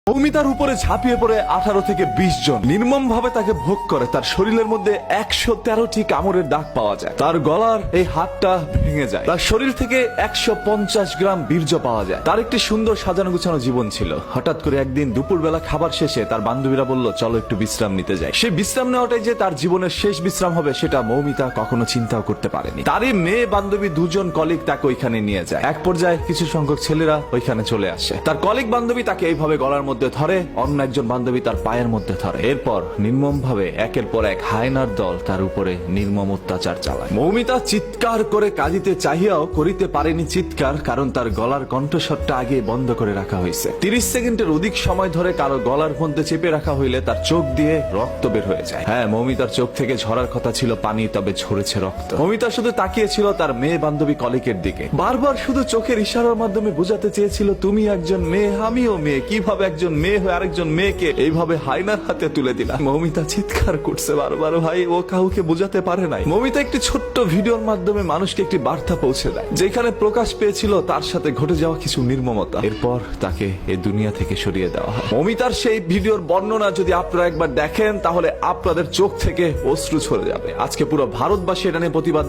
মৌমিতার উপরে ঝাঁপিয়ে পড়ে 18 থেকে 20 জন নির্মম ভাবে তাকে ভোগ করে। তার শরীরের মধ্যে 113টি কামড়ের দাগ পাওয়া যায়। তার গলার এই হাতটা ভেঙে যায়। তার শরীর থেকে 150 গ্রাম বীর্য পাওয়া যায়। তার একটি সুন্দর সাজানো গুছানো জীবন ছিল। হঠাৎ করে একদিন দুপুরবেলা খাবার শেষে তার বান্ধবীরা বলল, চলো একটু বিশ্রাম নিতে যাই। সে বিশ্রাম নেওয়াটাই যে তার জীবনের শেষ বিশ্রাম হবে সেটা মৌমিতা কখনো চিন্তাও করতে পারেনি। তারই মেয়ে বান্ধবী দুজন কলিগ তাকে ওইখানে নিয়ে যায়। এক পর্যায়ে কিছু সংখ্যক ছেলেরা ওইখানে চলে আসে। তার কলিগ বান্ধবী তাকে এইভাবে গলার মধ্যে ধরে, অন্য একজন বান্ধবী তার পায়ের মধ্যে ধরে। এরপর নির্মম ভাবে একের পর এক হায়নার দল তার উপরে নির্মম অত্যাচার চালায়। মৌমিতা চিৎকার করে কাঁদিতে চাহিয়াও করিতে পারেনি চিৎকার, কারণ তার গলার কণ্ঠস্বরটা আগে বন্ধ করে রাখা হয়েছে। 30 সেকেন্ডের অধিক সময় ধরে কারো গলার মধ্যে চেপে রাখা হইলে তার চোখ দিয়ে রক্ত বের হয়ে যায়। হ্যাঁ, মৌমিতার চোখ থেকে ঝরার কথা ছিল পানি, তবে ঝরেছে রক্ত। মৌমিতা শুধু তাকিয়েছিল তার মেয়ে বান্ধবী কলিকের দিকে। বারবার শুধু চোখের ইশারার মাধ্যমে বোঝাতে চেয়েছিল, তুমি একজন মেয়ে, আমিও মেয়ে। কিভাবে একজন মেয়ে হয়ে আরেকজন মেয়েকে এইভাবে হায়নার হাতে তুলে দিলা? মৌমিতা চিৎকার করছে বারবার। ভাই, ও কাউকে বোঝাতে পারে নাই। মৌমিতা একটি ছোট্ট ভিডিওর মাধ্যমে মানুষকে একটি বার্তা পৌঁছে দেয়, যেখানে প্রকাশ পেয়েছিল তার সাথে ঘটে যাওয়া কিছু নির্মমতা। এরপর তাকে এই দুনিয়া থেকে সরিয়ে দেওয়া হয়। মৌমিতার সেই ভিডিওর বর্ণনা যদি আপনারা একবার দেখেন, তাহলে আপনাদের চোখ থেকে অশ্রু ঝরে যাবে। আজকে পুরো ভারতবাসী এটা নিয়ে প্রতিবাদ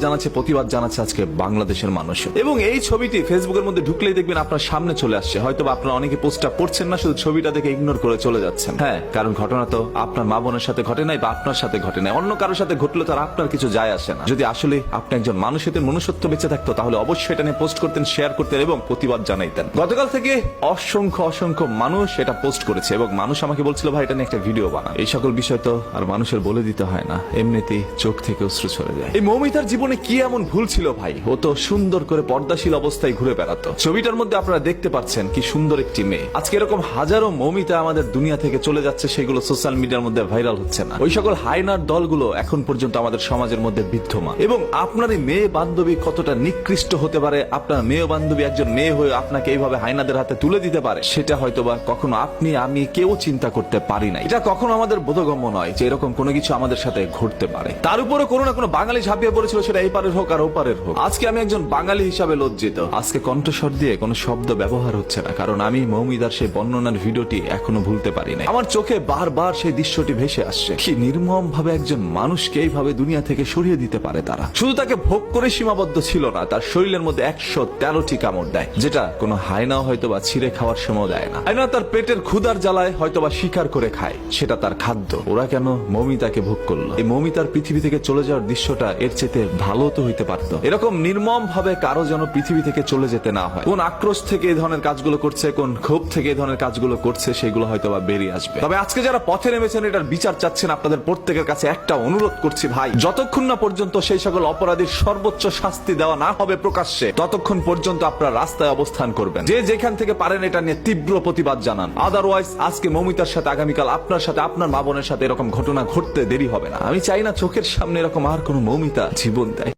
জানাচ্ছে আজকে বাংলাদেশের মানুষ। এবং এই ছবিটি ফেসবুকের মধ্যে ঢুকলেই দেখবেন আপনার সামনে চলে আসছে। হয়তো আপনারা অনেকে পোস্টটা পড়ছেন না, শুধু ছবিটা দেখে ইগনোর করে চলে যাচ্ছেন। হ্যাঁ, কারণ ঘটনা তো আপনার মা বোনের সাথে ঘটে নাই বা আপনার সাথে ঘটে নাই, অন্য কারোর সাথে ঘটলে তার আপনার কিছু যায় আসে না। যদি আসলে আপনি একজন মানুষের মনুষ্যত্ব বেঁচে থাকতো, তাহলে অবশ্যই এটা নিয়ে পোস্ট করতেন, শেয়ার করতেন এবং প্রতিবাদ জানাইতেন। গতকাল থেকে অসংখ্য মানুষ এটা পোস্ট করেছে এবং মানুষ আমাকে বলছিল, ভাই এটা নিয়ে একটা ভিডিও বানা। এই সকল বিষয় তো আর মানুষের বলে দিতে হয় না, এমনিতেই চোখ থেকে অশ্রু ছড়ে যায়। এই মৌমিতার জীবনে কি এমন ভুল ছিল ভাই? ও তো সুন্দর করে পর্দাশীল অবস্থায় ঘুরে বেড়াতো। ছবিটার মধ্যে আপনারা দেখতে পাচ্ছেন কি সুন্দর একটি মেয়ে। আজকে এরকম হাজারো মৌমিতা আমাদের দুনিয়া থেকে চলে যাচ্ছে, সেগুলো সোশ্যাল মিডিয়ার মধ্যে ভাইরাল হচ্ছে না। ওই সকল হায়নার দলগুলো এখন পর্যন্ত আমাদের সমাজের মধ্যে বিদ্যমান। এবং আপনার এই মেয়ে বান্ধবী কতটা নিকৃষ্ট হতে পারে, আপনার মেয়ে বান্ধবী একজন মেয়ে হয়ে আপনাকে এইভাবে হায়নাদের হাতে তুলে দিতে পারে, সেটা হয়তোবা কখনো আপনি আমি কেউ চিন্তা করতে পারি না। এটা কখনো আমাদের বোধগম্য নয় যে এরকম কোনো কিছু আমাদের সাথে ঘটতে পারে। তার উপরে কোনো না কোনো বাঙালি ঝাঁপিয়ে পড়েছিল, সেটা এই পারের হোক আর ওপারের হোক। আজকে আমি একজন বাঙালি হিসাবে লজ্জিত। আজকে কণ্ঠস্বর দিয়ে কোনো শব্দ ব্যবহার হচ্ছে না, কারণ আমি মৌমিতার সেই বর্ণনার ভিডিওটি এখনো ভুলতে পারি না। আমার চোখে বারবার সেই দৃশ্যটি ভেসে আসছে। কি নির্মম ভাবে একজন মানুষকে এইভাবে দুনিয়া থেকে সরিয়ে দিতে পারে তারা। শুধু তাকে ভোগ করে সীমাবদ্ধ ছিল না, তার শরীরের মধ্যে 113টি কামড় দেয়, যেটা কোনো হায়নাও হয়তো বা ছিঁড়ে খাওয়ার সময় দেয় না। হায়না তার পেটের ক্ষুধার জ্বালায় হয়তো বা শিকার করে খায়, সেটা তার খাদ্য। ওরা কেন মৌমিতাকে ভোগ করলো? এই মৌমিতার পৃথিবী থেকে চলে যাওয়ার দৃশ্যটা এর চেয়ে ভালো তো হইতে পারতো। এরকম নির্মম ভাবে কারো যেন পৃথিবী থেকে চলে যেতে না হয়। কোন আক্রোশ থেকে এই ধরনের কাজগুলো করছে, কোন ক্ষোভ থেকে এই ধরনের কাজগুলো করছে, সেগুলো হয়তো বা বেরিয়ে আসবে। তবে আজকে যারা পথে নেমেছেন, এটার বিচার চাচ্ছেন, আপনাদের প্রত্যেকের কাছে একটা অনুরোধ করছি ভাই, যতক্ষণ না পর্যন্ত সেই সকল অপরাধীর সর্বোচ্চ শাস্তি দেওয়া না হবে প্রকাশ্যে, ততক্ষণ পর্যন্ত আপনারা রাস্তায় অবস্থান করবেন। যে যেখান থেকে পারেন এটা নিয়ে তীব্র প্রতিবাদ জানান। আদারওয়াইজ আজকে মৌমিতার সাথে, আগামীকাল আপনার সাথে, আপনার মা বোনের সাথে এরকম ঘটনা ঘটতে দেরি হবে না। আমি চাই না চোখের সামনে এরকম আর কোনো মৌমিতা জীবন দেয়।